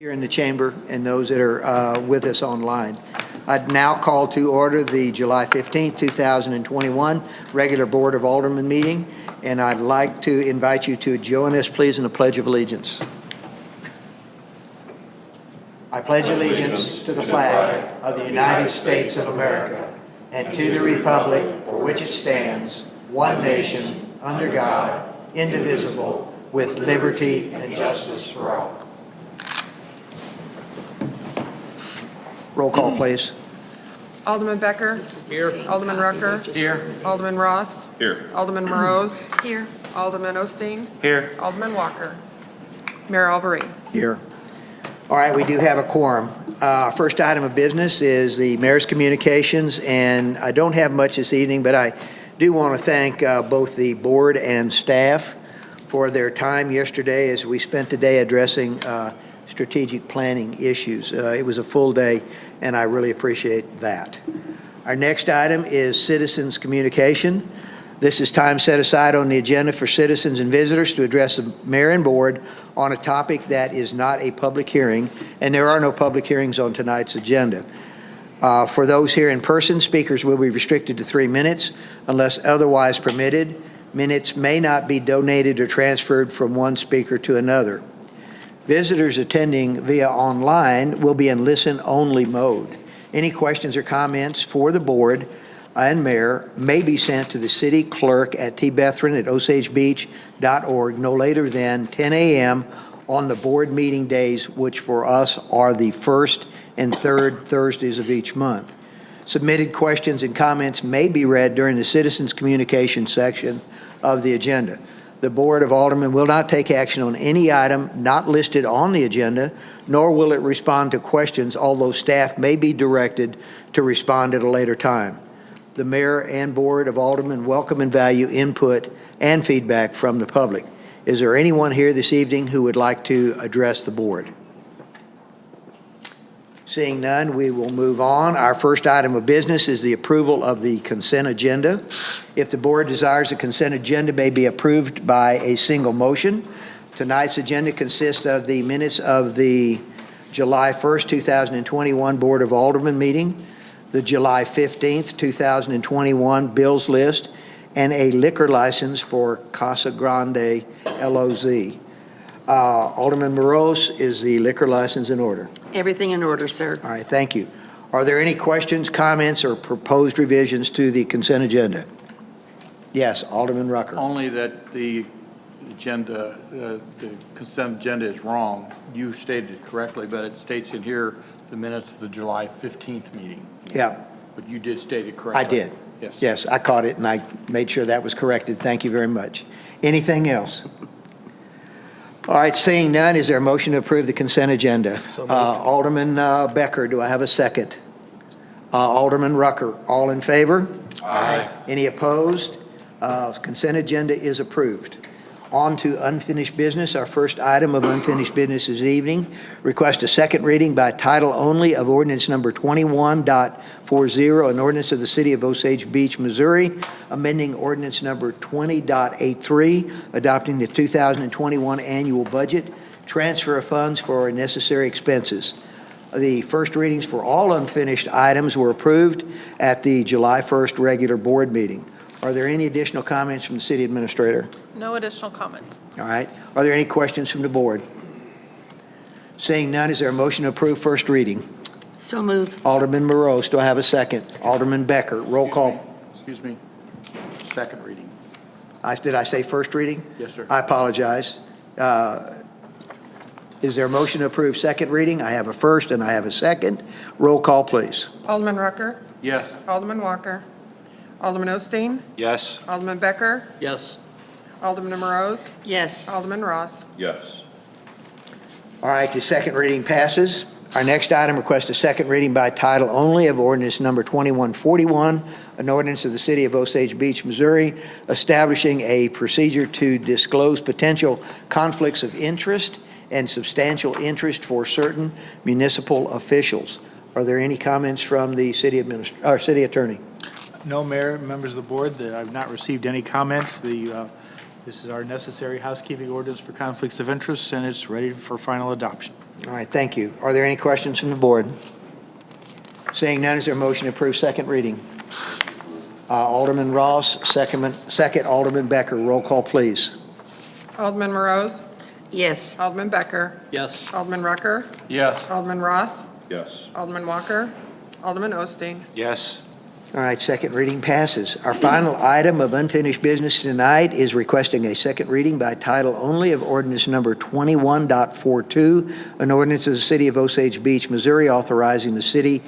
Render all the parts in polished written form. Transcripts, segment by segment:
Here in the chamber and those that are with us online. I'd now call to order the July 15th, 2021 regular Board of Aldermen meeting, and I'd like to invite you to join us, please, in the Pledge of Allegiance. I pledge allegiance to the flag of the United States of America and to the republic for which it stands, one nation, under God, indivisible, with liberty and justice for all. Roll call, please. Alderman Becker. Here. Alderman Rucker. Here. Alderman Ross. Here. Alderman Morose. Here. Alderman Osteen. Here. Alderman Walker. Mayor Alvery. Here. All right, we do have a quorum. First item of business is the mayor's communications, and I don't have much this evening, but I do want to thank both the board and staff for their time yesterday as we spent the day addressing strategic planning issues. It was a full day, and I really appreciate that. Our next item is citizens communication. This is time set aside on the agenda for citizens and visitors to address the mayor and board on a topic that is not a public hearing, and there are no public hearings on tonight's agenda. For those here in person, speakers will be restricted to 3 minutes unless otherwise permitted. Minutes may not be donated or transferred from one speaker to another. Visitors attending via online will be in listen-only mode. Any questions or comments for the board and mayor may be sent to the city clerk at tbethrin@osagebeach.org no later than 10 a.m. on the board meeting days, which for us are the first and third Thursdays of each month. Submitted questions and comments may be read during the citizens communication section of the agenda. The Board of Aldermen will not take action on any item not listed on the agenda, nor will it respond to questions, although staff may be directed to respond at a later time. The Mayor and Board of Aldermen welcome and value input and feedback from the public. Is there anyone here this evening who would like to address the board? Seeing none, we will move on. Our first item of business is the approval of the consent agenda. If the board desires, the consent agenda may be approved by a single motion. Tonight's agenda consists of the minutes of the July 1st, 2021 Board of Aldermen meeting, the July 15th, 2021 bills list, and a liquor license for Casa Grande LOZ. Alderman Morose, is the liquor license in order? Everything in order, sir. All right, thank you. Are there any questions, comments, or proposed revisions to the consent agenda? Yes, Alderman Rucker. Only that the agenda, the consent agenda is wrong. You stated it correctly, but it states in here the minutes of the July 15th meeting. Yeah. But you did state it correctly. I did. Yes. Yes, I caught it, and I made sure that was corrected. Thank you very much. Anything else? All right, seeing none, is there a motion to approve the consent agenda? Alderman Becker, do I have a second? Alderman Rucker, all in favor? Aye. Any opposed? Consent agenda is approved. On to unfinished business. Our first item of unfinished business this evening. Request a second reading by title only of ordinance number 21.40, an ordinance of the city of Osage Beach, Missouri, amending ordinance number 20.83, adopting the 2021 annual budget, transfer of funds for necessary expenses. The first readings for all unfinished items were approved at the July 1st regular board meeting. Are there any additional comments from the city administrator? No additional comments. All right. Are there any questions from the board? Seeing none, is there a motion to approve first reading? So moved. Alderman Morose, do I have a second? Alderman Becker, roll call. Excuse me. Second reading. Did I say first reading? Yes, sir. I apologize. Is there a motion to approve second reading? I have a first and I have a second. Roll call, please. Alderman Rucker. Yes. Alderman Walker. Alderman Osteen. Yes. Alderman Becker. Yes. Alderman Morose. Yes. Alderman Ross. Yes. All right, the second reading passes. Our next item requests a second reading by title only of ordinance number 2141, an ordinance of the city of Osage Beach, Missouri, establishing a procedure to disclose potential conflicts of interest and substantial interest for certain municipal officials. Are there any comments from the city attorney? No, Mayor, members of the board, I've not received any comments. This is our necessary housekeeping ordinance for conflicts of interest, and it's ready for final adoption. All right, thank you. Are there any questions from the board? Seeing none, is there a motion to approve second reading? Alderman Ross, second Alderman Becker. Roll call, please. Alderman Morose? Yes. Alderman Becker? Yes. Alderman Rucker? Yes. Alderman Ross? Yes. Alderman Walker? Alderman Osteen? Yes. All right, second reading passes. Our final item of unfinished business tonight is requesting a second reading by title only of ordinance number 21.42, an ordinance of the City of Osage Beach, Missouri, authorizing the city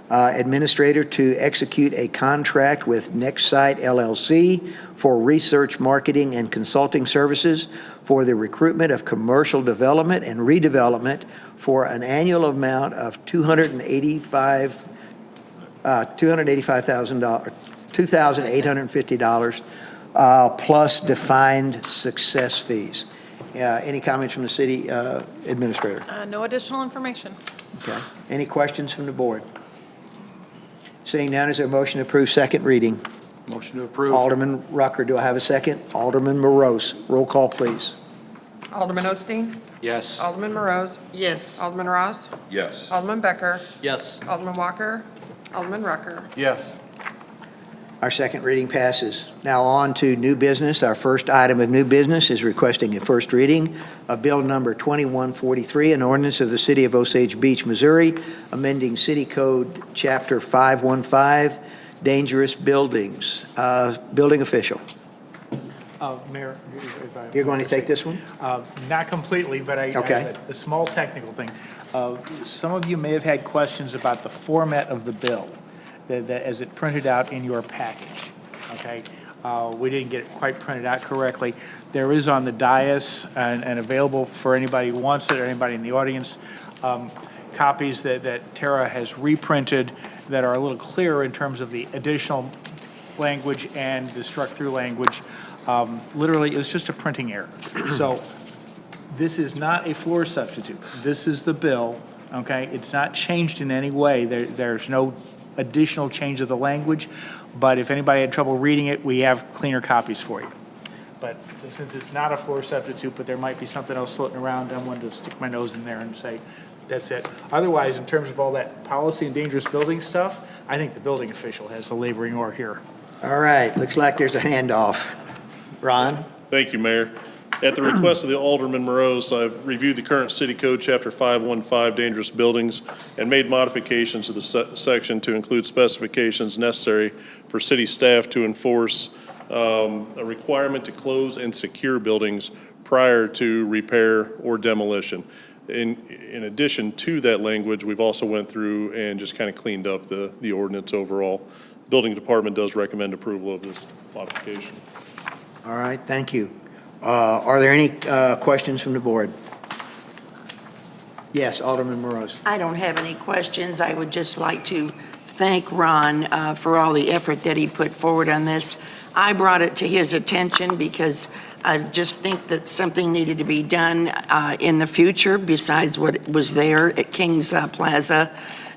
administrator to execute a contract with NextSite LLC for research, marketing, and consulting services for the recruitment of commercial development and redevelopment for an annual amount of $285,850 plus defined success fees. Any comments from the city administrator? No additional information. Okay. Any questions from the board? Seeing none, is there a motion to approve second reading? Motion to approve. Alderman Rucker, do I have a second? Alderman Morose, roll call, please. Alderman Osteen? Yes. Alderman Morose? Yes. Alderman Ross? Yes. Alderman Becker? Yes. Alderman Walker? Alderman Rucker? Yes. Our second reading passes. Now on to new business. Our first item of new business is requesting a first reading of Bill Number 2143, an ordinance of the City of Osage Beach, Missouri, amending City Code Chapter 515, dangerous buildings. Building official. Mayor, if I- You're going to take this one? Not completely, but I Okay. have a small technical thing. Some of you may have had questions about the format of the bill, that as it printed out in your package, okay? We didn't get it quite printed out correctly. There is on the dais and available for anybody who wants it or anybody in the audience, copies that Tara has reprinted that are a little clearer in terms of the additional language and the struck-through language. Literally, it was just a printing error. So this is not a floor substitute. This is the bill, okay? It's not changed in any way. There's no additional change of the language, but if anybody had trouble reading it, we have cleaner copies for you. But since it's not a floor substitute, but there might be something else floating around, I wanted to stick my nose in there and say, that's it. Otherwise, in terms of all that policy and dangerous building stuff, I think the building official has the laboring oar here. All right, looks like there's a handoff. Ron? Thank you, Mayor. At the request of the Alderman Morose, I've reviewed the current City Code, Chapter 515, Dangerous Buildings, and made modifications to the section to include specifications necessary for city staff to enforce a requirement to close and secure buildings prior to repair or demolition. In addition to that language, we've also went through and just kind of cleaned up the ordinance overall. Building Department does recommend approval of this modification. All right, thank you. Are there any questions from the board? Yes, Alderman Morose. I don't have any questions. I would just like to thank Ron for all the effort that he put forward on this. I brought it to his attention because I just think that something needed to be done in the future besides what was there at King's Plaza,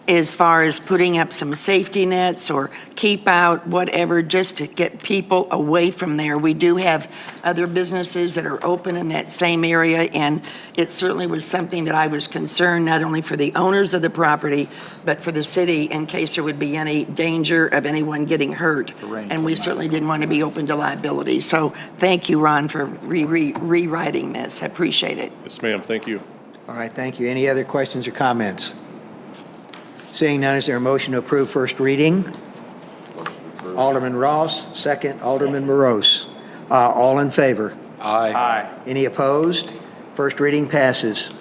as far as putting up some safety nets or keep out, whatever, just to get people away from there. We do have other businesses that are open in that same area, and it certainly was something that I was concerned not only for the owners of the property, but for the city in case there would be any danger of anyone getting hurt. And we certainly didn't want to be open to liability. So thank you, Ron, for rewriting this. I appreciate it. Yes, ma'am. Thank you. All right, thank you. Any other questions or comments? Seeing none, is there a motion to approve first reading? Alderman Ross, second Alderman Morose. All in favor? Aye. Any opposed? First reading passes.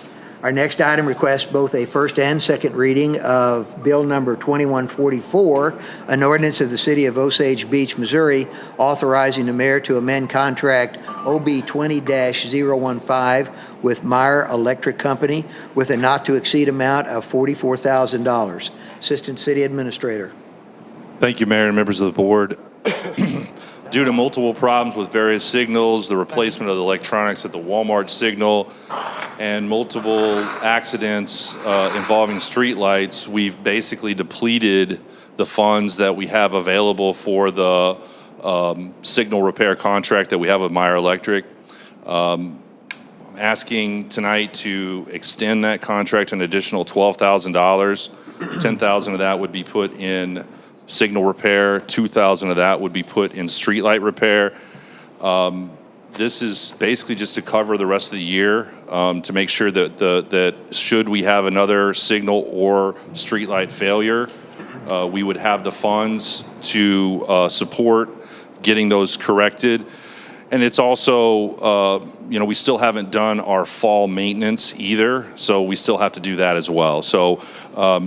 Our next item requests both a first and second reading of Bill Number 2144, an ordinance of the City of Osage Beach, Missouri, authorizing the mayor to amend contract OB 20-015 with Meyer Electric Company with a not-to-exceed amount of $44,000. Assistant City Administrator. Thank you, Mayor and members of the board. Due to multiple problems with various signals, the replacement of the electronics at the Walmart signal, and multiple accidents involving streetlights, we've basically depleted the funds that we have available for the signal repair contract that we have with Meyer Electric. asking tonight to extend that contract an additional $12,000. $10,000 of that would be put in signal repair. $2,000 of that would be put in streetlight repair. This is basically just to cover the rest of the year, to make sure that that should we have another signal or streetlight failure, we would have the funds to support getting those corrected. And it's also, we still haven't done our fall maintenance either, so we still have to do that as well. So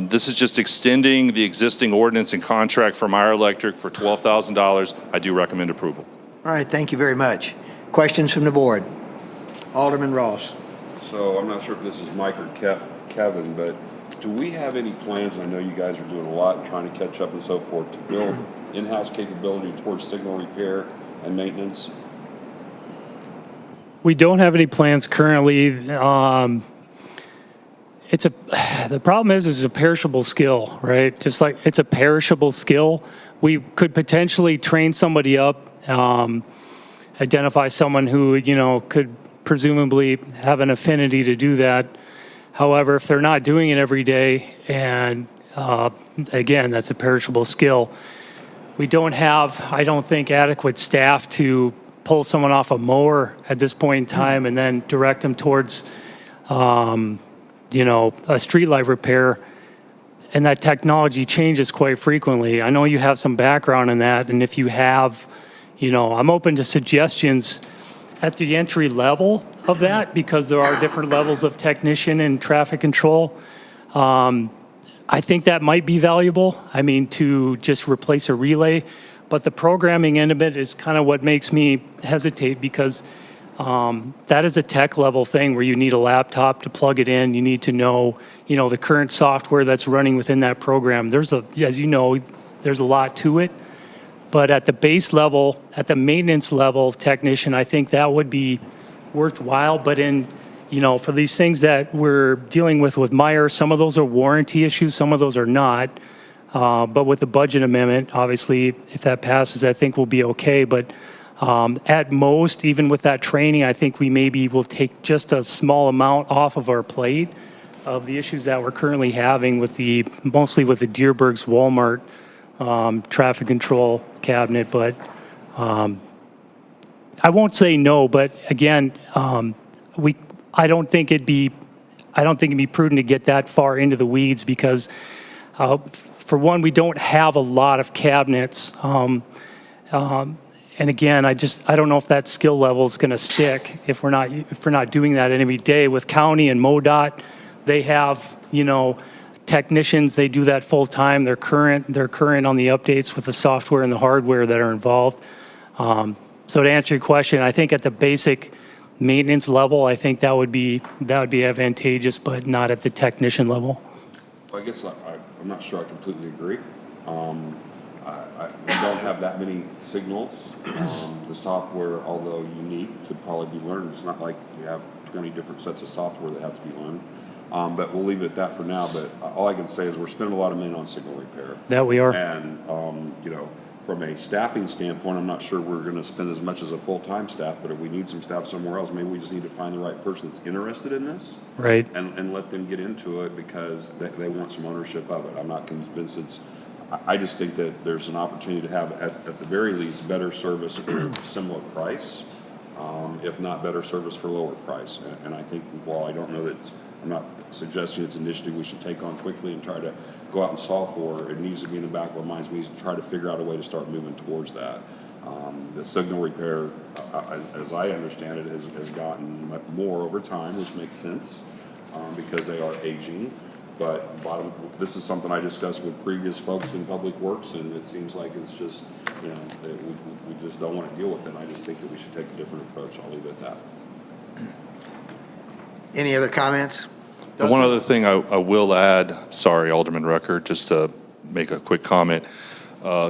this is just extending the existing ordinance and contract for Meyer Electric for $12,000. I do recommend approval. All right, thank you very much. Questions from the board? Alderman Ross. So I'm not sure if this is Mike or Kevin, but do we have any plans, and I know you guys are doing a lot and trying to catch up and so forth, to build in-house capability towards signal repair and maintenance? We don't have any plans currently. The problem is it's a perishable skill, right? Just like it's a perishable skill. We could potentially train somebody up, identify someone who, could presumably have an affinity to do that. However, if they're not doing it every day, and again, that's a perishable skill, we don't have, I don't think, adequate staff to pull someone off a mower at this point in time and then direct them towards, a streetlight repair. And that technology changes quite frequently. I know you have some background in that, and if you have, I'm open to suggestions at the entry level of that, because there are different levels of technician and traffic control. I think that might be valuable. To just replace a relay. But the programming end of it is kind of what makes me hesitate, because that is a tech level thing where you need a laptop to plug it in. You need to know, the current software that's running within that program. As you know, there's a lot to it. But at the base level, at the maintenance level technician, I think that would be worthwhile. But for these things that we're dealing with Meyer, some of those are warranty issues, some of those are not. But with the budget amendment, obviously, if that passes, I think we'll be okay. But at most, even with that training, I think we maybe will take just a small amount off of our plate of the issues that we're currently having mostly with the Deerberg's Walmart traffic control cabinet. But I won't say no, but again, I don't think it'd be prudent to get that far into the weeds, because for one, we don't have a lot of cabinets. And again, I don't know if that skill level is going to stick if we're not doing that every day. With county and MoDOT, they have, technicians, they do that full time. They're current on the updates with the software and the hardware that are involved. So to answer your question, I think at the basic maintenance level, I think that would be advantageous, but not at the technician level. I guess I'm not sure I completely agree. We don't have that many signals. The software, although unique, could probably be learned. It's not like you have 20 different sets of software that have to be learned. But we'll leave it at that for now. But all I can say is we're spending a lot of money on signal repair. That we are. And, from a staffing standpoint, I'm not sure we're going to spend as much as a full-time staff, but if we need some staff somewhere else, maybe we just need to find the right person that's interested in this. Right. And let them get into it because they want some ownership of it. I'm not convinced I just think that there's an opportunity to have, at the very least, better service for similar price, if not better service for lower price. And I think, while I don't know that I'm not suggesting it's an initiative we should take on quickly and try to go out and solve for. It needs to be in the back of our minds. We need to try to figure out a way to start moving towards that. The signal repair, as I understand it, has gotten more over time, which makes sense because they are aging. But this is something I discussed with previous folks in Public Works, and it seems like it's just, we just don't want to deal with it. I just think that we should take a different approach. I'll leave it at that. Any other comments? And one other thing I will add, sorry, Alderman Rucker, just to make a quick comment.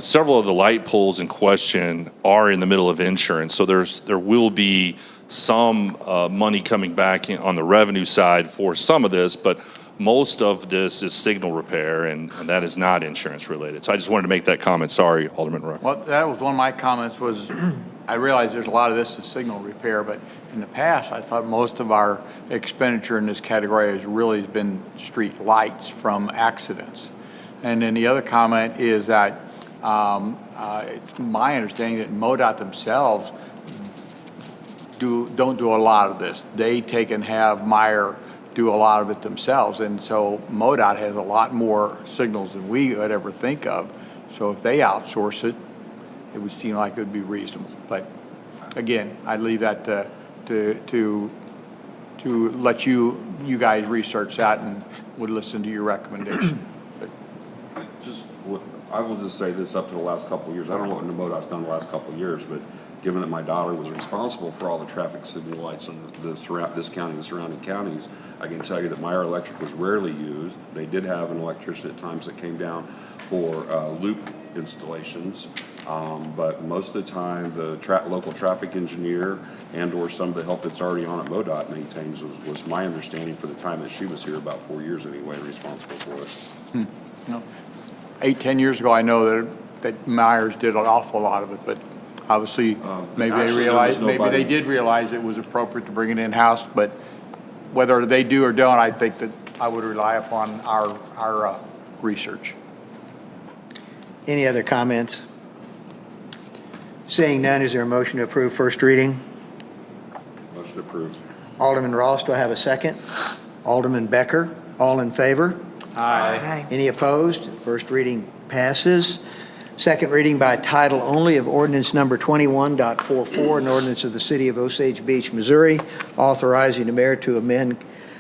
Several of the light poles in question are in the middle of insurance, so there will be some money coming back on the revenue side for some of this, but most of this is signal repair, and that is not insurance related. So I just wanted to make that comment. Sorry, Alderman Rucker. Well, that was one of my comments was, I realize there's a lot of this is signal repair, but in the past, I thought most of our expenditure in this category has really been street lights from accidents. And then the other comment is that it's my understanding that MoDOT themselves don't do a lot of this. They take and have Meyer do a lot of it themselves, and so MoDOT has a lot more signals than we would ever think of. So if they outsource it, it would seem like it would be reasonable. But again, I leave that to let you guys research that, and would listen to your recommendation. But I will just say this, up to the last couple of years, I don't know what MoDOT's done the last couple of years, but given that my daughter was responsible for all the traffic signal lights in this county and the surrounding counties, I can tell you that Meyer Electric was rarely used. They did have an electrician at times that came down for loop installations, but most of the time the local traffic engineer and/or some of the help that's already on at MoDOT maintains was my understanding for the time that she was here, about 4 years anyway, responsible for it. No. 8-10 years ago, I know that Myers did an awful lot of it, but obviously, maybe they did realize it was appropriate to bring it in-house, but whether they do or don't, I think that I would rely upon our research. Any other comments? Seeing none, is there a motion to approve first reading? Motion approved. Alderman Ross, do I have a second? Alderman Becker, all in favor? Aye. Any opposed? First reading passes. Second reading by title only of ordinance number 21.44, an ordinance of the City of Osage Beach, Missouri, authorizing the mayor to amend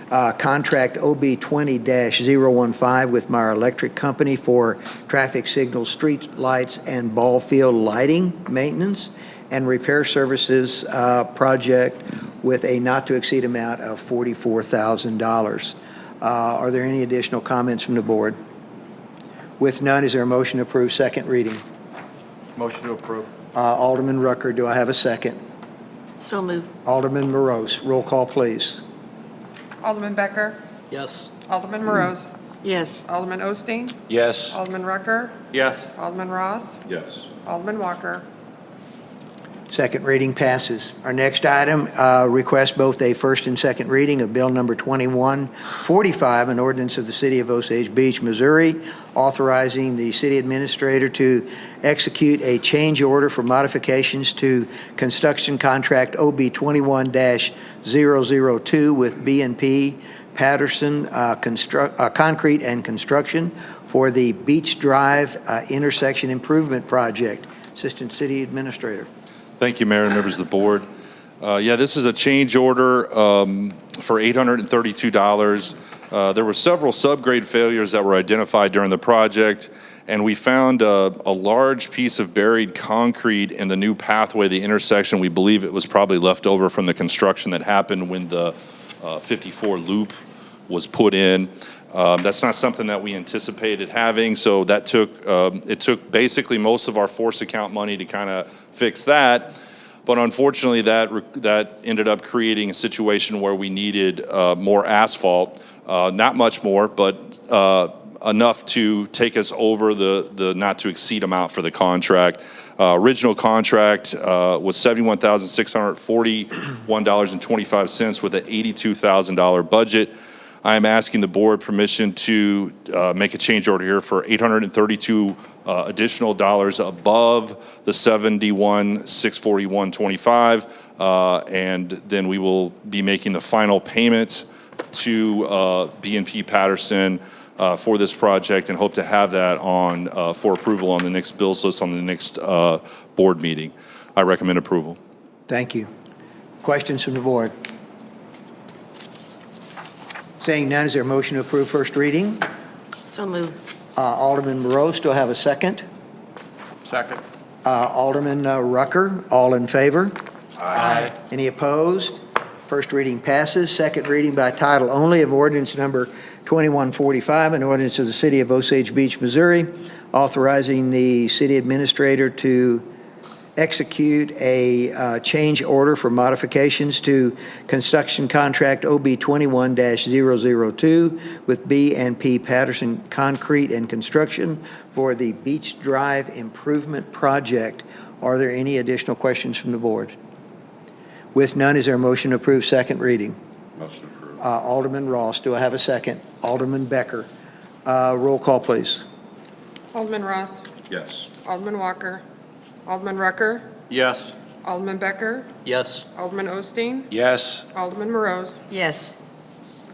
contract OB 20-015 with Meyer Electric Company for traffic signals, street lights, and ball field lighting maintenance and repair services project with a not-to-exceed amount of $44,000. Are there any additional comments from the board? With none, is there a motion to approve second reading? Motion to approve. Alderman Rucker, do I have a second? So moved. Alderman Morose, roll call, please. Alderman Becker. Yes. Alderman Morose. Yes. Alderman Osteen. Yes. Alderman Rucker. Yes. Alderman Ross. Yes. Alderman Walker. Second reading passes. Our next item requests both a first and second reading of Bill Number 2145, an ordinance of the City of Osage Beach, Missouri, authorizing the city administrator to execute a change order for modifications to construction contract OB 21-002 with B&P Patterson Concrete and Construction for the Beach Drive Intersection Improvement Project. Assistant City Administrator. Thank you, Mayor and members of the board. Yeah, this is a change order for $832. There were several subgrade failures that were identified during the project, and we found a large piece of buried concrete in the new pathway, the intersection. We believe it was probably left over from the construction that happened when the 54 loop was put in. That's not something that we anticipated having, so that it took basically most of our force account money to kind of fix that. But unfortunately, that ended up creating a situation where we needed more asphalt, not much more, but enough to take us over the not to exceed amount for the contract. Original contract was $71,641.25 with an $82,000 budget. I am asking the board permission to make a change order here for $832 additional dollars above the $71,641.25, and then we will be making the final payment to B&P Patterson for this project, and hope to have that on for approval on the next bills list on the next board meeting. I recommend approval. Thank you. Questions from the board? Seeing none, is there a motion to approve first reading? So moved. Alderman Morose, do I have a second? Second. Alderman Rucker, all in favor? Aye. Any opposed? First reading passes. Second reading by title only of ordinance number 2145, an ordinance of the City of Osage Beach, Missouri, authorizing the city administrator to execute a change order for modifications to construction contract OB 21-002 with B&P Patterson Concrete and Construction for the Beach Drive Improvement Project. Are there any additional questions from the board? With none, is there a motion to approve second reading? Motion approved. Alderman Ross, do I have a second? Alderman Becker. Roll call, please. Alderman Ross. Yes. Alderman Walker. Alderman Rucker. Yes. Alderman Becker. Yes. Alderman Osteen. Yes. Alderman Morose. Yes.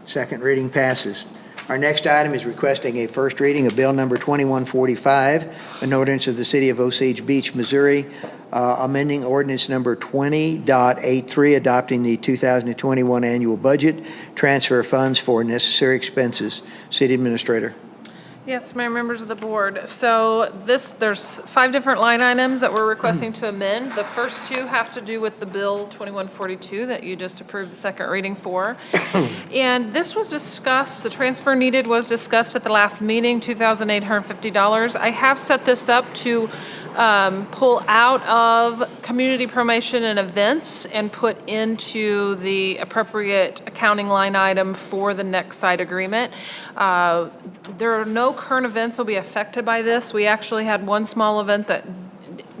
Second reading passes. Our next item is requesting a first reading of Bill Number 2145, an ordinance of the City of Osage Beach, Missouri, amending ordinance number 20.83, adopting the 2021 annual budget, transfer funds for necessary expenses. City Administrator. Yes, Mayor, members of the board. So there's 5 different line items that we're requesting to amend. The first 2 have to do with the Bill 2142 that you just approved the second reading for. And this was discussed, the transfer needed was discussed at the last meeting, $2,850. I have set this up to pull out of community promotion and events and put into the appropriate accounting line item for the next site agreement. There are no current events will be affected by this. We actually had one small event that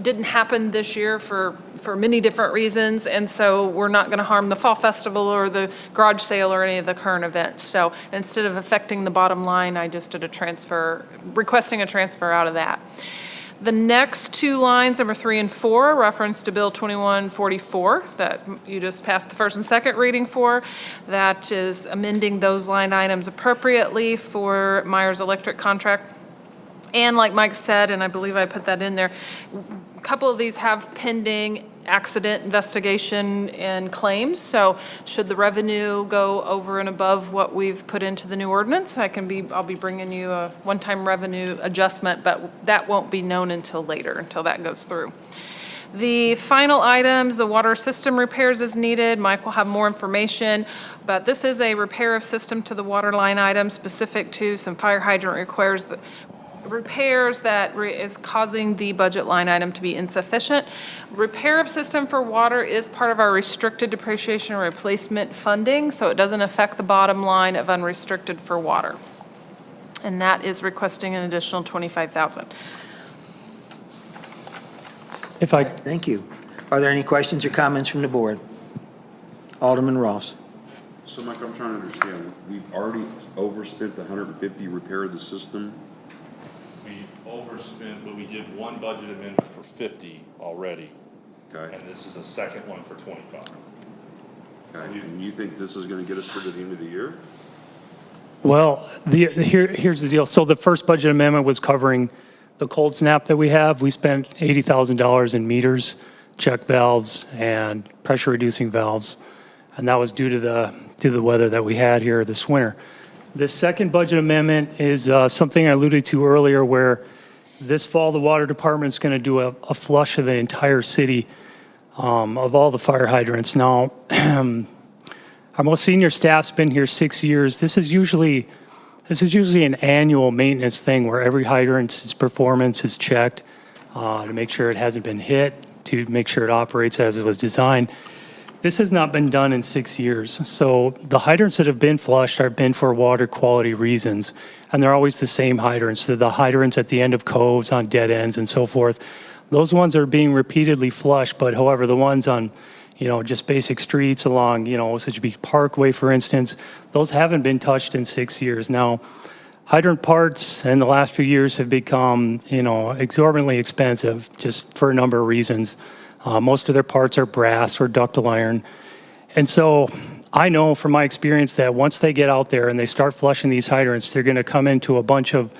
didn't happen this year for many different reasons, and so we're not going to harm the Fall Festival or the garage sale or any of the current events. So instead of affecting the bottom line, I just did a transfer, requesting a transfer out of that. The next 2 lines, number 3 and 4, reference to Bill 2144 that you just passed the first and second reading for. That is amending those line items appropriately for Myers Electric contract. And like Mike said, and I believe I put that in there, a couple of these have pending accident investigation and claims. So should the revenue go over and above what we've put into the new ordinance, I'll be bringing you a one-time revenue adjustment, but that won't be known until later, until that goes through. The final items, the water system repairs is needed. Mike will have more information, but this is a repair of system to the water line item specific to some fire hydrant repairs that is causing the budget line item to be insufficient. Repair of system for water is part of our restricted depreciation and replacement funding, so it doesn't affect the bottom line of unrestricted for water. And that is requesting an additional $25,000. Thank you. Are there any questions or comments from the board? Alderman Ross. So Mike, I'm trying to understand, we've already overspent the 150 repair of the system? We overspent, but we did one budget amendment for 50 already. Okay. And this is a second one for 25. Okay. And you think this is gonna get us to the end of the year? Well, here's the deal. So the first budget amendment was covering the cold snap that we have. We spent $80,000 in meters, check valves, and pressure reducing valves. And that was due to the weather that we had here this winter. The second budget amendment is something I alluded to earlier, where this fall the water department is going to do a flush of the entire city of all the fire hydrants. Now, our most senior staff's been here 6 years. This is usually an annual maintenance thing where every hydrant's performance is checked to make sure it hasn't been hit, to make sure it operates as it was designed. This has not been done in 6 years. So the hydrants that have been flushed have been for water quality reasons, and they're always the same hydrants. They're the hydrants at the end of coves, on dead ends, and so forth. Those ones are being repeatedly flushed, but however, the ones on, just basic streets along, Osage Beach Parkway, for instance, those haven't been touched in 6 years. Now, hydrant parts in the last few years have become, exorbitantly expensive just for a number of reasons. Most of their parts are brass or ductile iron. And so I know from my experience that once they get out there and they start flushing these hydrants, they're going to come into a bunch of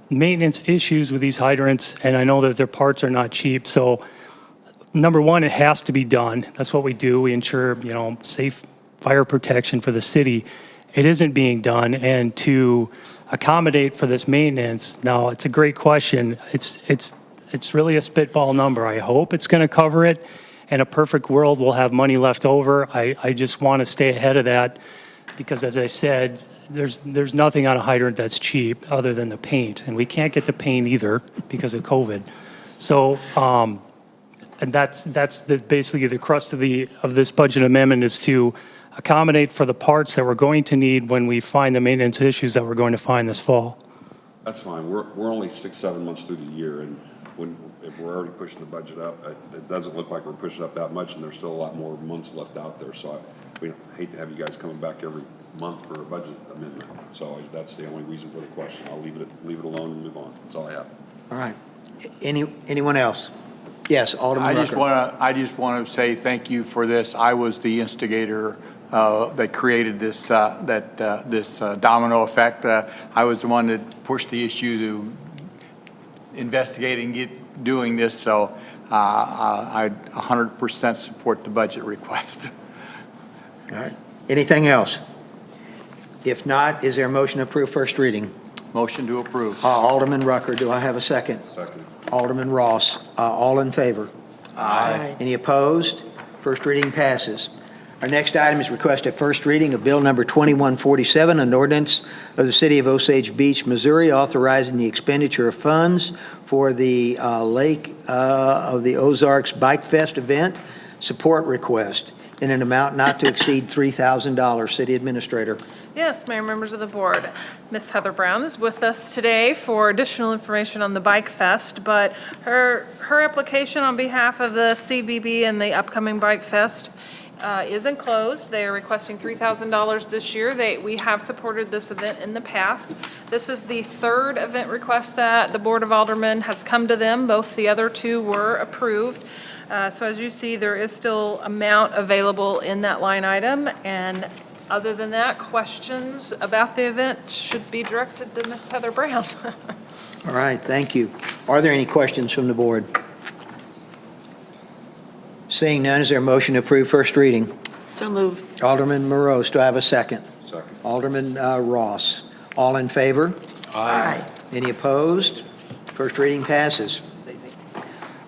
maintenance issues with these hydrants, and I know that their parts are not cheap. So number one, it has to be done. That's what we do. We ensure, safe fire protection for the city. It isn't being done, and to accommodate for this maintenance, now it's a great question. It's really a spitball number. I hope it's going to cover it. In a perfect world, we'll have money left over. I just want to stay ahead of that because, as I said, there's nothing on a hydrant that's cheap other than the paint, and we can't get the paint either because of COVID. So And that's basically the crust of this budget amendment, is to accommodate for the parts that we're going to need when we find the maintenance issues that we're going to find this fall. That's fine. We're only 6-7 months through the year, and if we're already pushing the budget up, it doesn't look like we're pushing up that much, and there's still a lot more months left out there. So we hate to have you guys coming back every month for a budget amendment. So that's the only reason for the question. I'll leave it alone and move on. That's all I have. All right. Anyone else? Yes, Alderman Rucker. I just want to say thank you for this. I was the instigator that created this domino effect. I was the one that pushed the issue to investigate and doing this. So I 100% support the budget request. All right. Anything else? If not, is there a motion to approve first reading? Motion to approve. Alderman Rucker, do I have a second? Second. Alderman Ross, all in favor? Aye. Any opposed? First reading passes. Our next item is request of first reading of Bill Number 2147, an ordinance of the City of Osage Beach, Missouri, authorizing the expenditure of funds for the Lake of the Ozarks Bike Fest event support request in an amount not to exceed $3,000. City Administrator. Yes, Mayor, members of the board. Ms. Heather Brown is with us today for additional information on the Bike Fest, but her application on behalf of the CBB and the upcoming Bike Fest is enclosed. They are requesting $3,000 this year. We have supported this event in the past. This is the third event request that the Board of Aldermen has come to them. Both the other two were approved. So as you see, there is still amount available in that line item. And other than that, questions about the event should be directed to Ms. Heather Brown. All right, thank you. Are there any questions from the board? Seeing none, is there a motion to approve first reading? So moved. Alderman Morose, do I have a second? Second. Alderman Ross, all in favor? Aye. Any opposed? First reading passes.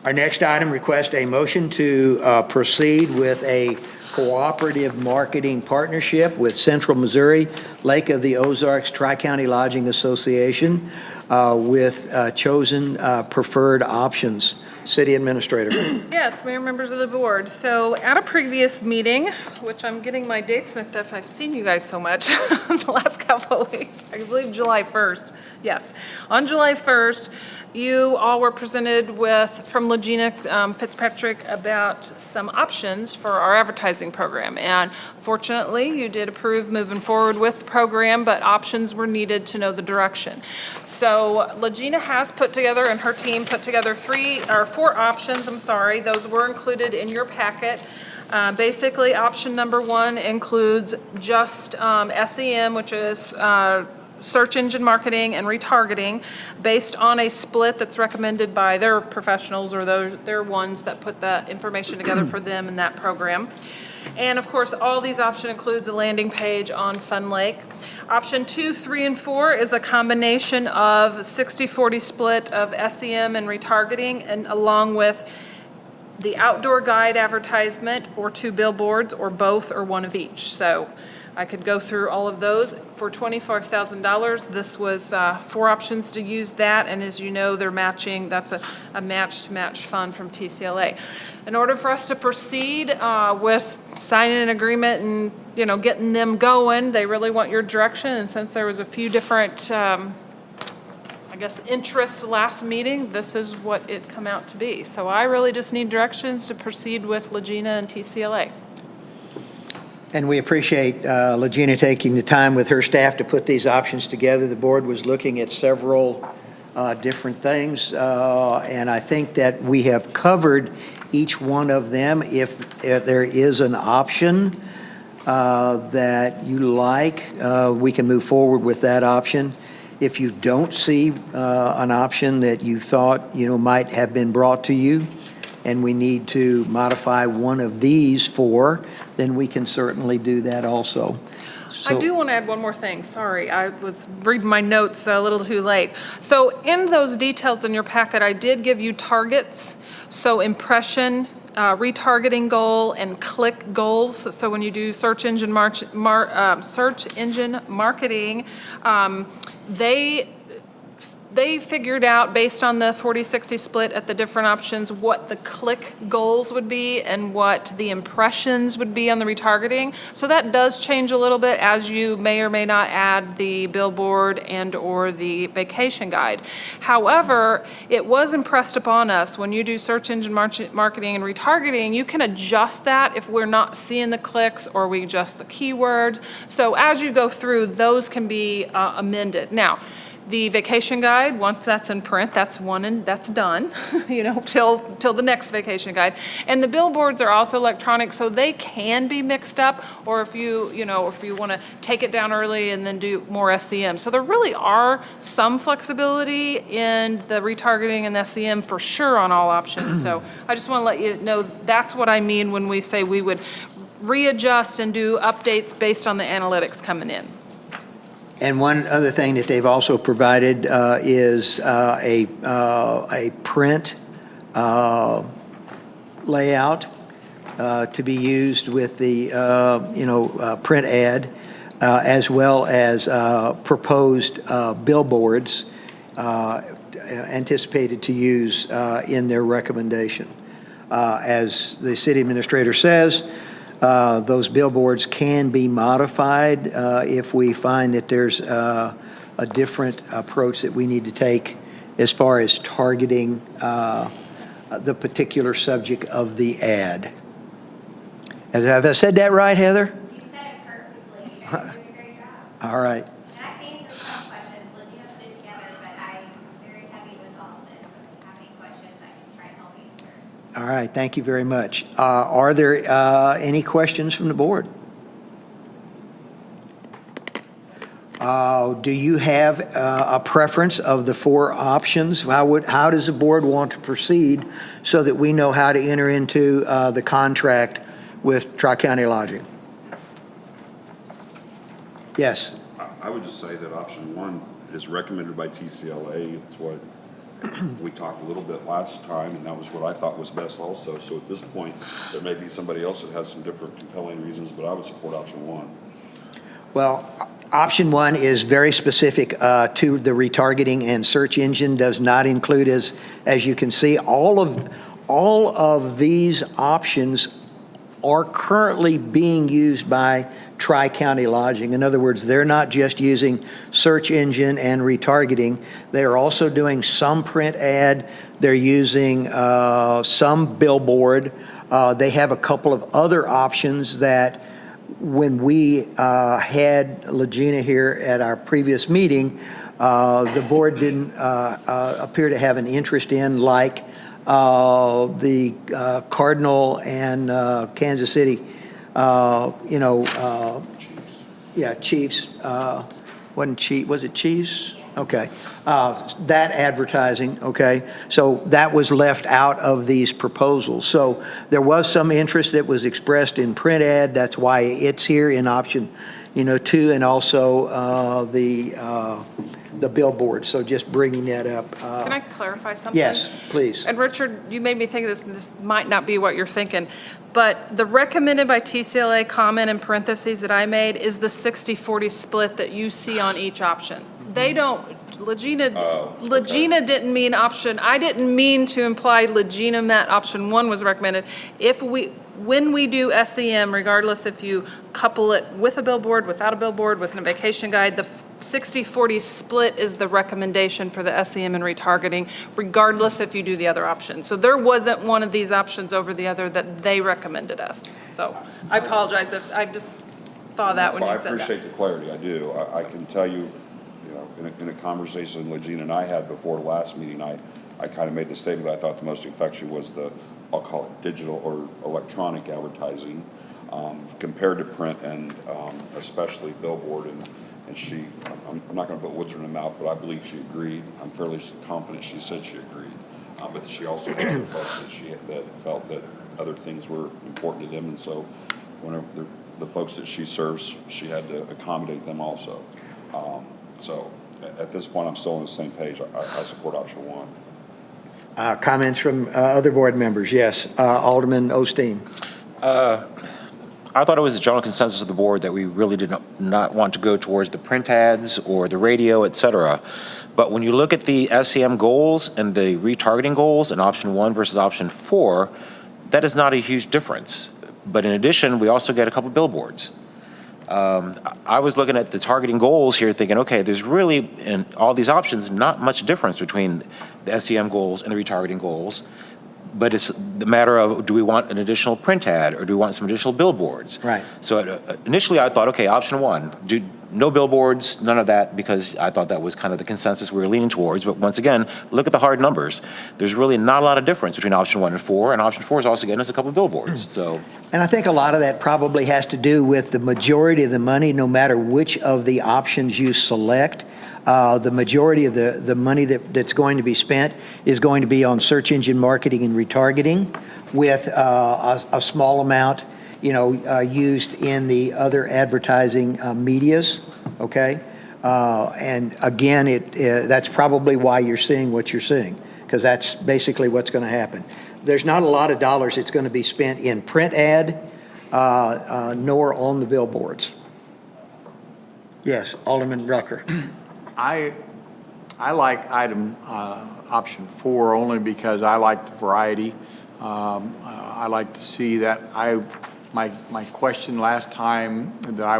Our next item requests a motion to proceed with a cooperative marketing partnership with Central Missouri Lake of the Ozarks Tri-County Lodging Association with chosen preferred options. City Administrator. Yes, Mayor, members of the board. So at a previous meeting, which I'm getting my dates mixed up, I've seen you guys so much the last couple of weeks. I believe July 1st. Yes. On July 1st, you all were presented with, from Legina Fitzpatrick, about some options for our advertising program. And fortunately, you did approve moving forward with the program, but options were needed to know the direction. So Legina has put together, and her team put together 4 options, those were included in your packet. Basically, option number 1 includes just SEM, which is search engine marketing and retargeting, based on a split that's recommended by their professionals or their ones that put that information together for them in that program. And of course, all these options includes a landing page on Fun Lake. Option 2, 3, and 4 is a combination of 60-40 split of SEM and retargeting, and along with the outdoor guide advertisement or 2 billboards or both or one of each. So I could go through all of those. For $25,000, this was 4 options to use that, and as you know, they're matching. That's a match-to-match fund from TCLA. In order for us to proceed with signing an agreement and getting them going, they really want your direction. And since there was a few different, interests last meeting, this is what it come out to be. So I really just need directions to proceed with Legina and TCLA. And we appreciate Legina taking the time with her staff to put these options together. The board was looking at several different things, and I think that we have covered each one of them. If there is an option that you like, we can move forward with that option. If you don't see an option that you thought might have been brought to you, and we need to modify one of these 4, then we can certainly do that also. I do want to add one more thing. Sorry, I was reading my notes a little too late. So in those details in your packet, I did give you targets. So impression, retargeting goal, and click goals. So when you do search engine marketing, they they figured out, based on the 40-60 split at the different options, what the click goals would be and what the impressions would be on the retargeting. So that does change a little bit as you may or may not add the billboard and/or the vacation guide. However, it was impressed upon us, when you do search engine marketing and retargeting, you can adjust that if we're not seeing the clicks or we adjust the keywords. So as you go through, those can be amended. Now, the vacation guide, once that's in print, that's one and that's done, till the next vacation guide. And the billboards are also electronic, so they can be mixed up, or if you want to take it down early and then do more SEM. So there really are some flexibility in the retargeting and SEM for sure on all options. So I just want to let you know that's what I mean when we say we would readjust and do updates based on the analytics coming in. And one other thing that they've also provided is a print layout to be used with the print ad, as well as proposed billboards anticipated to use in their recommendation. As the city administrator says, those billboards can be modified if we find that there's a different approach that we need to take as far as targeting the particular subject of the ad. Have I said that right, Heather? You said it perfectly. You guys did a great job. All right. And I can answer some questions. Legina put it together, but I'm very heavy with all of this. So if you have any questions, I can try to help answer. All right, thank you very much. Are there any questions from the board? Do you have a preference of the four options? How does the board want to proceed so that we know how to enter into the contract with Tri-County Lodging? Yes. I would just say that option one is recommended by TCLA. It's what we talked a little bit last time, and that was what I thought was best also. So at this point, there may be somebody else that has some different compelling reasons, but I would support option one. Well, option one is very specific to the retargeting and search engine, does not include, as you can see, all of these options are currently being used by Tri-County Lodging. In other words, they're not just using search engine and retargeting. They're also doing some print ad. They're using some billboard. They have a couple of other options that when we had Legina here at our previous meeting, the board didn't appear to have an interest in, like the Cardinal and Kansas City, Chiefs. Was it Chiefs? Okay. That advertising, okay? So that was left out of these proposals. So there was some interest that was expressed in print ad. That's why it's here in option, 2, and also the billboard. So just bringing that up. Can I clarify something? Yes, please. And Richard, you made me think of this might not be what you're thinking, but the recommended by TCLA comment in parentheses that I made is the 60-40 split that you see on each option. They don't, Legina didn't mean option, I didn't mean to imply Legina meant option one was recommended. When we do SEM, regardless if you couple it with a billboard, without a billboard, with a vacation guide, the 60-40 split is the recommendation for the SEM and retargeting, regardless if you do the other option. So there wasn't one of these options over the other that they recommended us. So I apologize if I just thought that when you said that. I appreciate the clarity, I do. I can tell you, in a conversation Legina and I had before the last meeting, I kind of made the statement that I thought the most effective was I'll call it digital or electronic advertising, compared to print and especially billboard. And I'm not going to put words in her mouth, but I believe she agreed. I'm fairly confident she said she agreed. But she also had other folks that felt that other things were important to them. And so whenever the folks that she serves, she had to accommodate them also. So at this point, I'm still on the same page. I support option one. Comments from other board members? Yes. Alderman Osteen. I thought it was a general consensus of the board that we really did not want to go towards the print ads or the radio, et cetera. But when you look at the SEM goals and the retargeting goals in option 1 versus option 4, that is not a huge difference. But in addition, we also get a couple billboards. I was looking at the targeting goals here thinking, okay, there's really, in all these options, not much difference between the SEM goals and the retargeting goals. But it's the matter of, do we want an additional print ad or do we want some additional billboards? Right. So initially I thought, okay, option 1, no billboards, none of that, because I thought that was kind of the consensus we were leaning towards. But once again, look at the hard numbers. There's really not a lot of difference between option 1 and 4, and option 4 is also getting us a couple billboards, so. And I think a lot of that probably has to do with the majority of the money, no matter which of the options you select. The majority of the money that's going to be spent is going to be on search engine marketing and retargeting, with a small amount, used in the other advertising medias, okay? And again, that's probably why you're seeing what you're seeing, because that's basically what's going to happen. There's not a lot of dollars that's going to be spent in print ad, nor on the billboards. Yes, Alderman Rucker. I like option 4 only because I like the variety. I like to see that. My question last time that I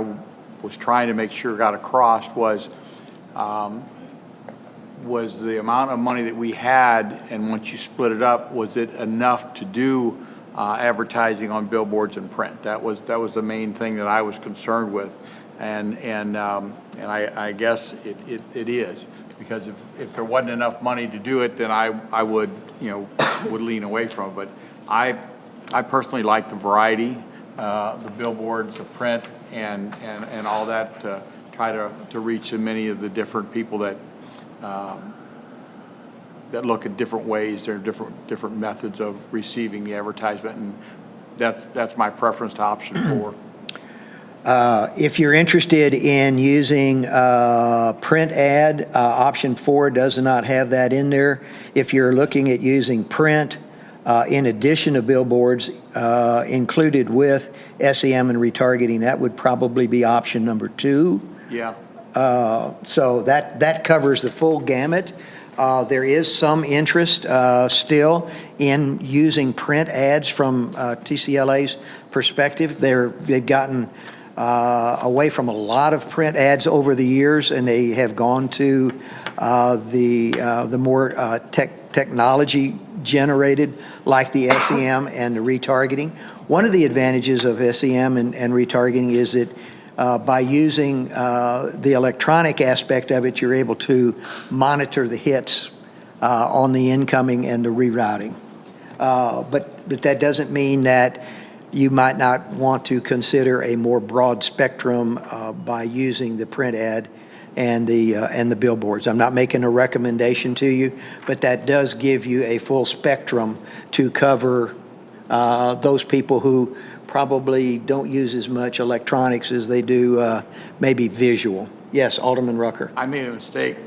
was trying to make sure got across was the amount of money that we had, and once you split it up, was it enough to do advertising on billboards and print? That was the main thing that I was concerned with, and I guess it is, because if there wasn't enough money to do it, then I would would lean away from it. But I personally like the variety, the billboards, the print, and all that, to try to reach as many of the different people that look at different ways. There are different methods of receiving the advertisement, and that's my preference to option 4. If you're interested in using print ad, option 4 does not have that in there. If you're looking at using print in addition to billboards included with SEM and retargeting, that would probably be option number 2. Yeah. So that covers the full gamut. There is some interest still in using print ads from TCLA's perspective. They've gotten away from a lot of print ads over the years, and they have gone to the more technology generated, like the SEM and the retargeting. One of the advantages of SEM and retargeting is that by using the electronic aspect of it, you're able to monitor the hits on the incoming and the rerouting. But that doesn't mean that you might not want to consider a more broad spectrum by using the print ad and the billboards. I'm not making a recommendation to you, but that does give you a full spectrum to cover those people who probably don't use as much electronics as they do maybe visual. Yes, Alderman Rucker. I made a mistake.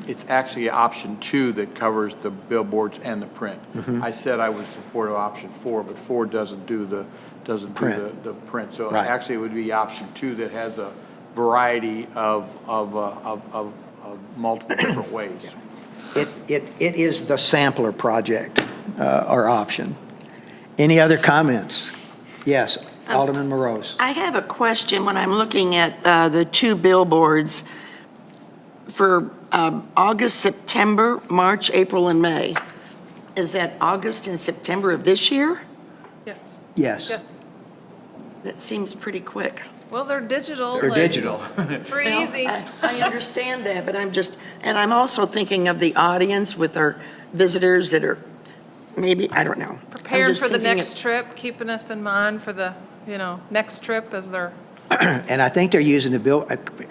It's actually option 2 that covers the billboards and the print. Mm-hmm. I said I would support option 4, but 4 doesn't do the print. So Right. actually, it would be option 2 that has a variety of multiple different ways. It is the sampler project or option. Any other comments? Yes, Alderman Morose. I have a question when I'm looking at the 2 billboards for August, September, March, April, and May. Is that August and September of this year? Yes. Yes. Yes. That seems pretty quick. Well, they're digital. They're like, digital. Pretty Well, easy. I understand that, but I'm also thinking of the audience with our visitors that are maybe, I don't know. I'm Preparing just for the thinking next trip, keeping us in mind for the, next trip as they're. And I think they're using the bill.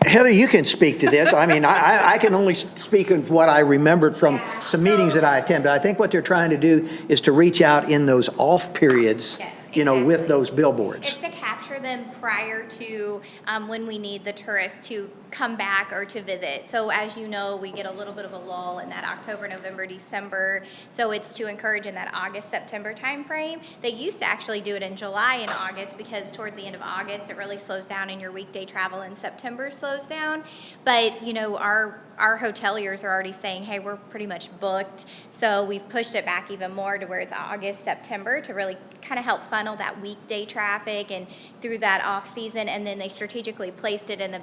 Heather, you can speak to this. I mean, I can only speak of what I remembered from some meetings that I attended. I think what they're trying to do is to reach out in those off periods, Yes, exactly. with those billboards. It's to capture offer them prior to when we need the tourists to come back or to visit. So as you know, we get a little bit of a lull in that October, November, December. So it's to encourage in that August, September timeframe. They used to actually do it in July and August because towards the end of August, it really slows down in your weekday travel, and September slows down. But, you know, our hoteliers are already saying, hey, we're pretty much booked. So we've pushed it back even more to where it's August, September to really kind of help funnel that weekday traffic and through that off season. And then they strategically placed it in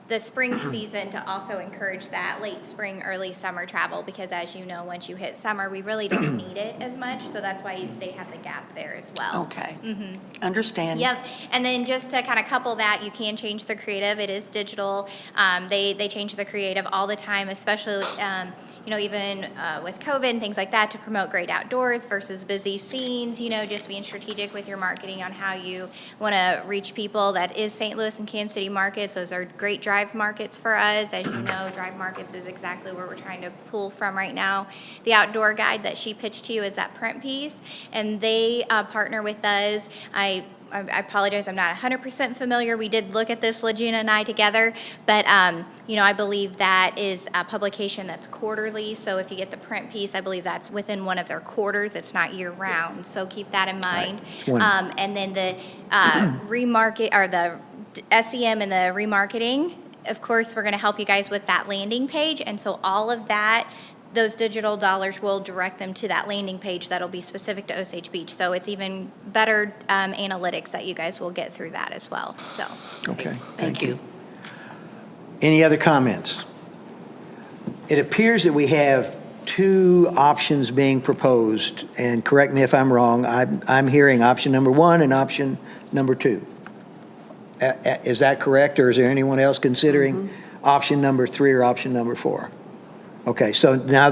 the spring season to also encourage that late spring, early summer travel, because as you know, once you hit summer, we really don't need it as much. So that's why they have the gap there as well. Okay. Understand. Yep. And then just to kind of couple that, you can change the creative. It is digital. They change the creative all the time, especially, you know, even with COVID and things like that, to promote great outdoors versus busy scenes, you know, just being strategic with your marketing on how you want to reach people. That is St. Louis and Kansas City markets. Those are great drive markets for us. As you know, drive markets is exactly where we're trying to pull from right now. The outdoor guide that she pitched to you is that print piece, and they partner with us. I apologize, I'm not 100% familiar. We did look at this, Legina and I together, but you know, I believe that is a publication that's quarterly. So if you get the print piece, I believe that's within one of their quarters. It's not year round. So keep that in mind. Right. And then the remarket or the SEM and the remarketing. Of course, we're going to help you guys with that landing page. And so all of that, those digital dollars will direct them to that landing page that'll be specific to Osage Beach. So it's even better analytics that you guys will get through that as well. So. Okay, Thank you. Any other comments? It appears that we have two options being proposed, and correct me if I'm wrong, I'm hearing option number 1 and option number 2. Is that correct, or is there anyone else considering option number 3 or option number 4? Okay, so now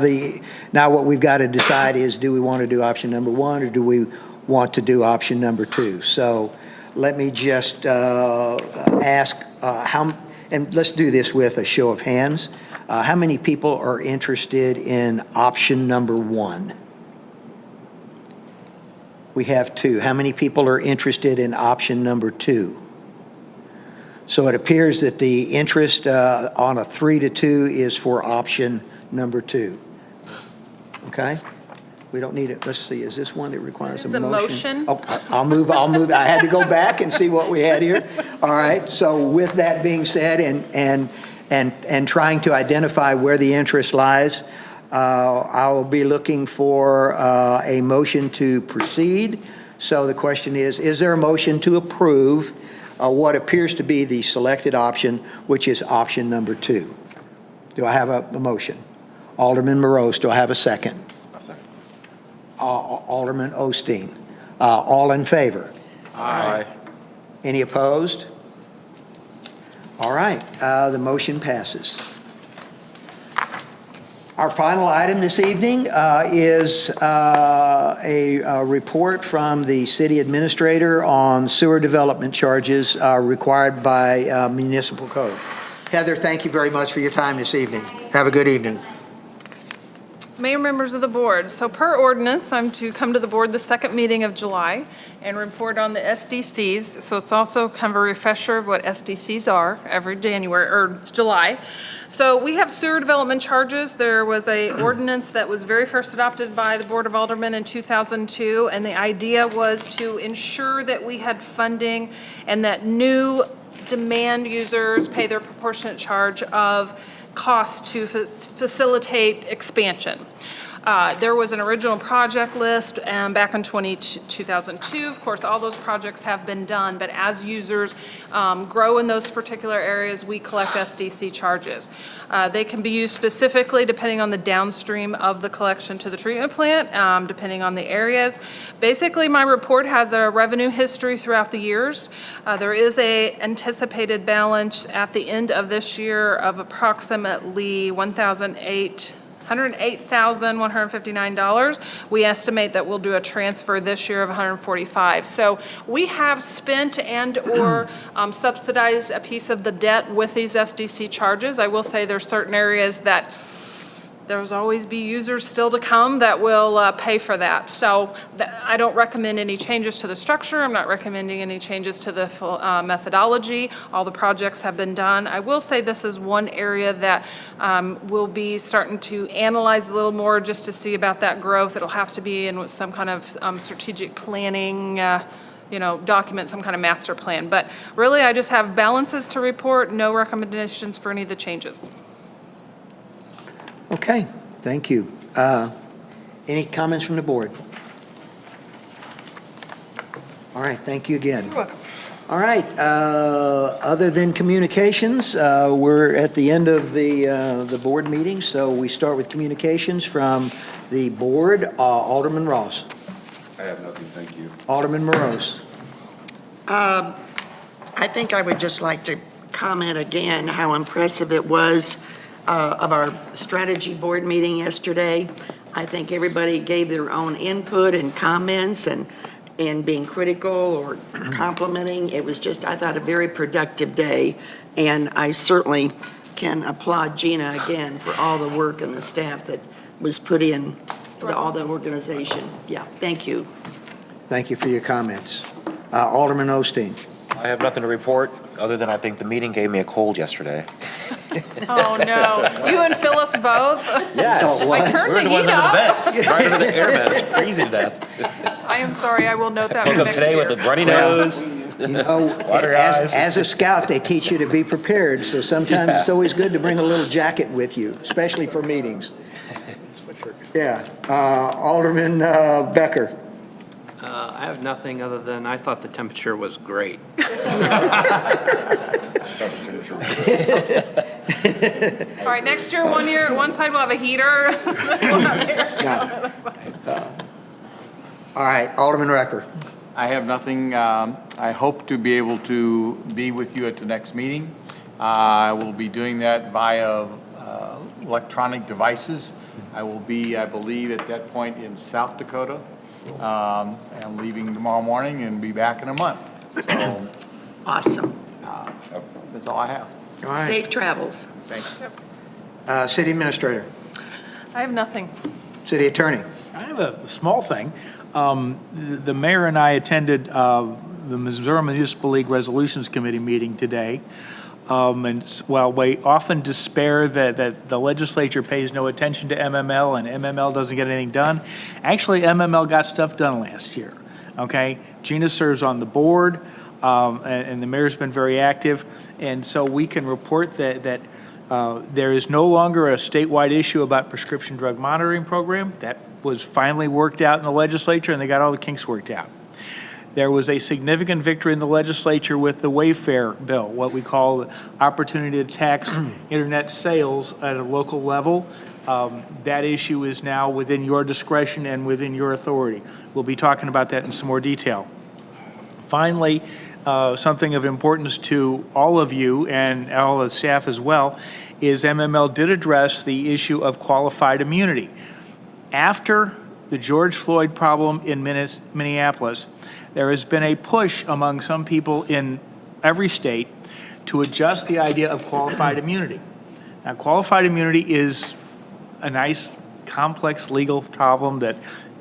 what we've got to decide is, do we want to do option number 1 or do we want to do option number 2? So let me just ask and let's do this with a show of hands. How many people are interested in option number 1? We have 2. How many people are interested in option number 2? So it appears that the interest on a 3-2 is for option number 2. Okay? We don't need it. Let's see, is this one that requires a It's a motion? motion. Oh, I'll move. I had to go back and see what we had here. All right, so with that being said and trying to identify where the interest lies, I will be looking for a motion to proceed. So the question is there a motion to approve what appears to be the selected option, which is option number 2? Do I have a motion? Alderman Morose, do I have a second? A second. Alderman Osteen. All in favor? Aye. Any opposed? All right, the motion passes. Our final item this evening is a report from the city administrator on sewer development charges required by municipal code. Heather, thank you very much for your time this evening. Have a good evening. Mayor, members of the board, so per ordinance, I'm to come to the board the second meeting of July and report on the SDCs. So it's also kind of a refresher of what SDCs are every January or July. So we have sewer development charges. There was a ordinance that was very first adopted by the Board of Aldermen in 2002, and the idea was to ensure that we had funding and that new demand users pay their proportionate charge of costs to facilitate expansion. There was an original project list back in 2002. Of course, all those projects have been done, but as users grow in those particular areas, we collect SDC charges. They can be used specifically depending on the downstream of the collection to the treatment plant, depending on the areas. Basically, my report has a revenue history throughout the years. There is a anticipated balance at the end of this year of approximately $108,159. We estimate that we'll do a transfer this year of $145,000. So we have spent and or subsidized a piece of the debt with these SDC charges. I will say there's certain areas that there's always be users still to come that will pay for that. So I don't recommend any changes to the structure. I'm not recommending any changes to the methodology. All the projects have been done. I will say this is one area that we'll be starting to analyze a little more just to see about that growth. It'll have to be in some kind of strategic planning document, some kind of master plan. But really, I just have balances to report, no recommendations for any of the changes. Okay, thank you. Any comments from the board? All right, thank you again. You're welcome. All right, other than communications, we're at the end of the board meeting, so we start with communications from the board. Alderman Ross. I have nothing, thank you. Alderman Morose. I think I would just like to comment again how impressive it was of our strategy board meeting yesterday. I think everybody gave their own input and comments and being critical or complimenting. It was just, I thought, a very productive day. And I certainly can applaud Gina again for all the work and the staff that was put in for all the organization. Yeah, thank you. Thank you for your comments. Alderman Osteen. I have nothing to report, other than I think the meeting gave me a cold yesterday. Oh, no. You and Phyllis both? Yes. I turned We're the the ones heat under the up. vents, right under the air vents, freezing to death. I am sorry, I will note that Woke for up next today year. with a runny nose. You know, Water eyes. as a scout, they teach you to be prepared, so sometimes it's always good to bring a little jacket with you, especially for meetings. Yeah. Alderman Becker. I have nothing other than I thought the temperature was great. All right, next year, one side will have a heater. We'll have air. That's fine. All right, Alderman Recker. I have nothing. I hope to be able to be with you at the next meeting. I will be doing that via electronic devices. I will be, I believe, at that point in South Dakota. I'm leaving tomorrow morning and be back in a month. So Awesome. that's all I have. All right. Safe travels. Thanks. City Administrator. I have nothing. City Attorney. I have a small thing. The mayor and I attended the Missouri Municipal League Resolutions Committee meeting today. And while we often despair that the legislature pays no attention to MML and MML doesn't get anything done, actually MML got stuff done last year, okay? Gina serves on the board, and the mayor's been very active, and so we can report that there is no longer a statewide issue about prescription drug monitoring program. That was finally worked out in the legislature, and they got all the kinks worked out. There was a significant victory in the legislature with the Wayfair bill, what we call opportunity to tax internet sales at a local level. That issue is now within your discretion and within your authority. We'll be talking about that in some more detail. Finally, something of importance to all of you and all the staff as well is MML did address the issue of qualified immunity. After the George Floyd problem in Minneapolis, there has been a push among some people in every state to adjust the idea of qualified immunity. Now, qualified immunity is a nice, complex legal problem that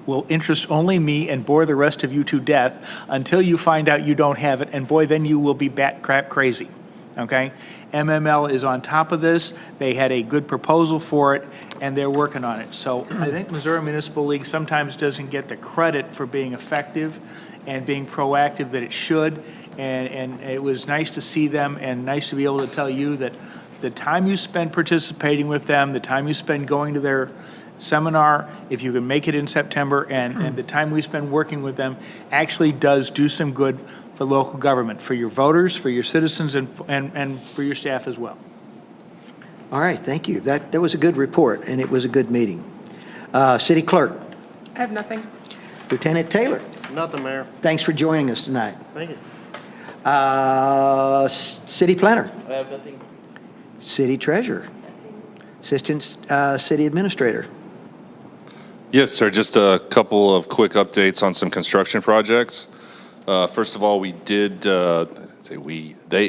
will interest only me and bore the rest of you to death until you find out you don't have it, and boy, then you will be bat crap crazy, okay? MML is on top of this. They had a good proposal for it, and they're working on it. So I think Missouri Municipal League sometimes doesn't get the credit for being effective and being proactive that it should, and it was nice to see them and nice to be able to tell you that the time you spend participating with them, the time you spend going to their seminar, if you can make it in September, and the time we spend working with them actually does do some good for local government, for your voters, for your citizens, and for your staff as well. All right, thank you. That was a good report, and it was a good meeting. City Clerk. I have nothing. Lieutenant Taylor. Nothing, Mayor. Thanks for joining us tonight. Thank you. City Planner. I have nothing. City Treasurer. Assistant City Administrator. Yes, sir. Just a couple of quick updates on some construction projects. First of all, we did they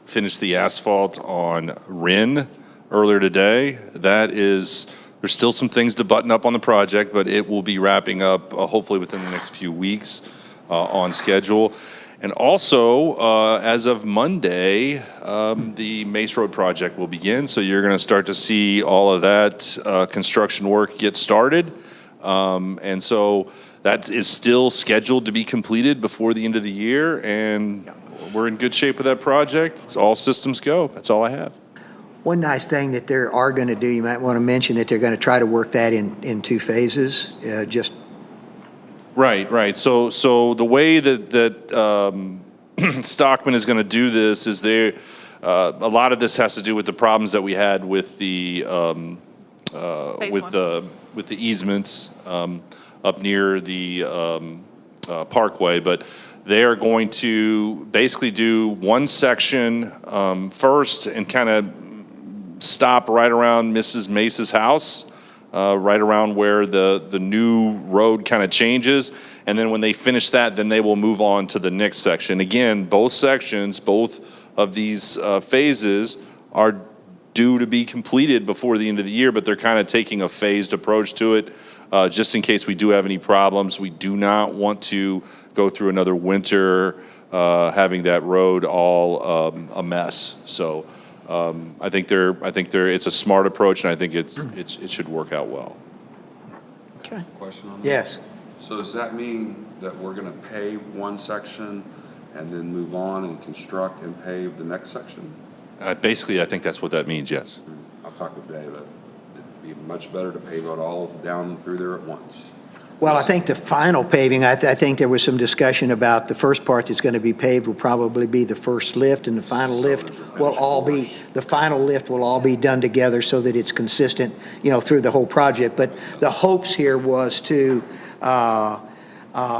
finished the asphalt on Rin earlier today. There's still some things to button up on the project, but it will be wrapping up hopefully within the next few weeks on schedule. And also, as of Monday, the Mace Road project will begin. So you're going to start to see all of that construction work get started. And so that is still scheduled to be completed before the end of the year. And we're in good shape with that project. It's all systems go. That's all I have. One nice thing that they are going to do, you might want to mention that they're going to try to work that in 2 phases, just. Right. So the way that Stockman is going to do this is a lot of this has to do with the problems that we had with the with the easements up near the Parkway, but they are going to basically do one section first and kind of stop right around Mrs. Mace's house. Right around where the new road kind of changes. And then when they finish that, then they will move on to the next section. Again, both sections, both of these phases are due to be completed before the end of the year, but they're kind of taking a phased approach to it, just in case we do have any problems. We do not want to go through another winter having that road all a mess. So. I think it's a smart approach, and I think it should work out well. Okay. Question on that? Yes. So does that mean that we're going to pave one section and then move on and construct and pave the next section? Basically, I think that's what that means, yes. I'll talk with Dave. It'd be much better to pave it all down through there at once. Well, I think the final paving, I think there was some discussion about the first part that's going to be paved will probably be the first lift, and the final lift will all be, the final lift will all be done together so that it's consistent, through the whole project. But the hopes here was to,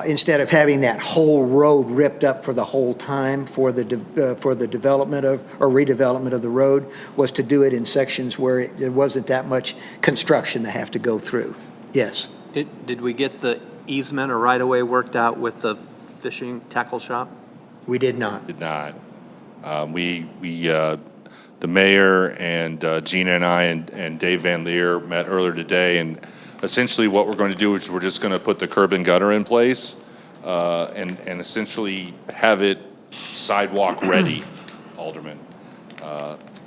instead of having that whole road ripped up for the whole time for the development of, or redevelopment of the road, was to do it in sections where there wasn't that much construction to have to go through. Yes. Did we get the easement or right-of-way worked out with the fishing tackle shop? We did not. Did not. The mayor and Gina and I and Dave Van Leer met earlier today, and essentially what we're going to do is we're just going to put the curb and gutter in place and essentially have it sidewalk ready, Aldermen,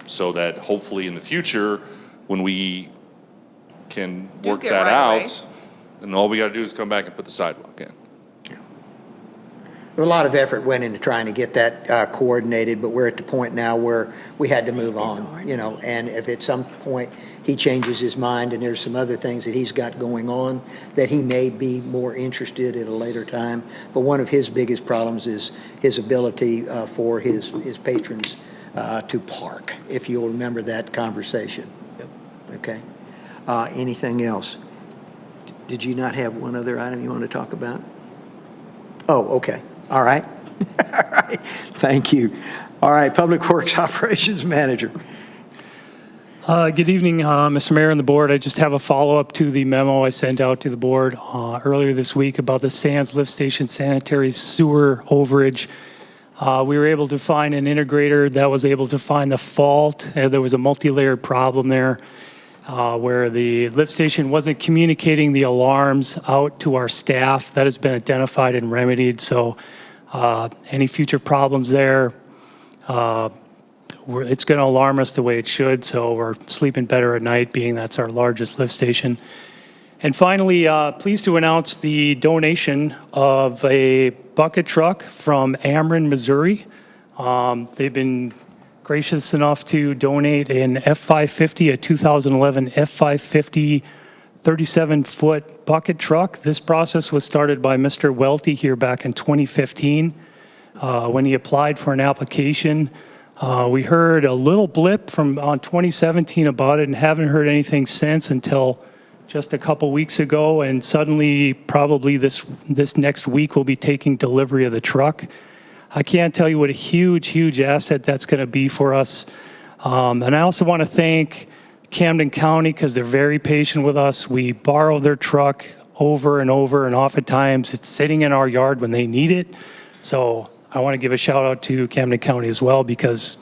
so that hopefully in the future, when we can work that out, and all we got to do is come back and put the sidewalk in. A lot of effort went into trying to get that coordinated, but we're at the point now where we had to move on, and if at some point he changes his mind and there's some other things that he's got going on that he may be more interested at a later time. But one of his biggest problems is his ability for his patrons to park, if you'll remember that conversation. Yep. Okay. Anything else? Did you not have one other item you want to talk about? Oh, okay. All right. All right. Thank you. All right. Public Works Operations Manager. Good evening, Mr. Mayor and the board. I just have a follow-up to the memo I sent out to the board earlier this week about the Sands Lift Station sanitary sewer overage. We were able to find an integrator that was able to find the fault. There was a multi-layered problem there. Where the lift station wasn't communicating the alarms out to our staff. That has been identified and remedied. So any future problems there, it's going to alarm us the way it should. So we're sleeping better at night, being that's our largest lift station. And finally, pleased to announce the donation of a bucket truck from Ameren, Missouri. They've been gracious enough to donate an F550, a 2011 F550 37-foot bucket truck. This process was started by Mr. Welty here back in 2015 when he applied for an application. We heard a little blip on 2017 about it and haven't heard anything since until just a couple weeks ago, and suddenly probably this next week we'll be taking delivery of the truck. I can't tell you what a huge asset that's going to be for us. And I also want to thank Camden County because they're very patient with us. We borrow their truck over and over, and oftentimes it's sitting in our yard when they need it. So I want to give a shout out to Camden County as well, because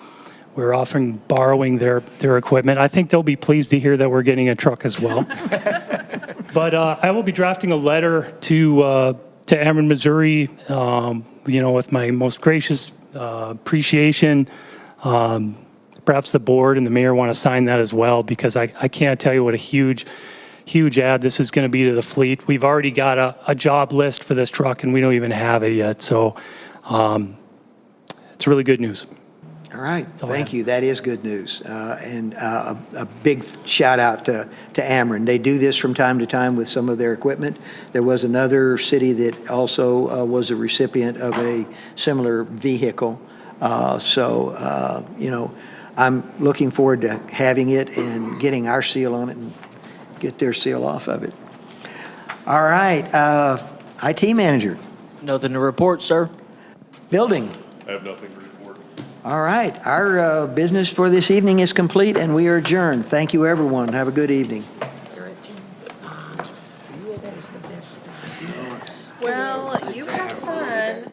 We're often borrowing their equipment. I think they'll be pleased to hear that we're getting a truck as well. But I will be drafting a letter to Ameren, Missouri, with my most gracious appreciation. Perhaps the board and the mayor want to sign that as well, because I can't tell you what a huge add this is going to be to the fleet. We've already got a job list for this truck, and we don't even have it yet. So it's really good news. All right, all I thank have. you. That is good news. And a big shout out to Ameren. They do this from time to time with some of their equipment. There was another city that also was a recipient of a similar vehicle. I'm looking forward to having it and getting our seal on it and get their seal off of it. All right, IT manager, Nothing to report, sir. building. I have nothing to report. All right, our business for this evening is complete, and we are adjourned. Thank you, everyone. Have a good evening. Well, you have fun.